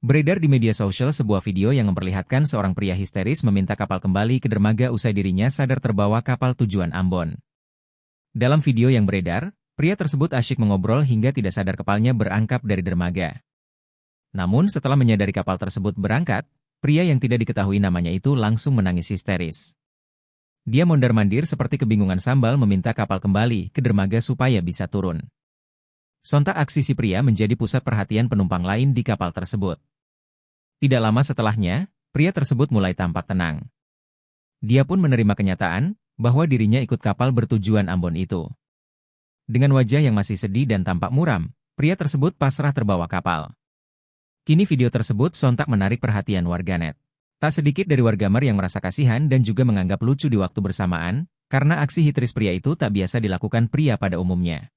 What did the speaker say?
Beredar di media sosial sebuah video yang memperlihatkan seorang pria histeris meminta kapal kembali ke dermaga usai dirinya sadar terbawa kapal tujuan Ambon. Dalam video yang beredar, pria tersebut asyik mengobrol hingga tidak sadar kapalnya berangkap dari dermaga. Namun setelah menyadari kapal tersebut berangkat, pria yang tidak diketahui namanya itu langsung menangis histeris. Dia mondar-mandir seperti kebingungan sambal meminta kapal kembali ke dermaga supaya bisa turun. Sontak aksi si pria menjadi pusat perhatian penumpang lain di kapal tersebut. Tidak lama setelahnya, pria tersebut mulai tampak tenang. Dia pun menerima kenyataan bahwa dirinya ikut kapal bertujuan Ambon itu. Dengan wajah yang masih sedih dan tampak muram, pria tersebut pasrah terbawa kapal. Kini video tersebut sontak menarik perhatian warganet. Tak sedikit dari warganer yang merasa kasihan dan juga menganggap lucu di waktu bersamaan, karena aksi histeris pria itu tak biasa dilakukan pria pada umumnya.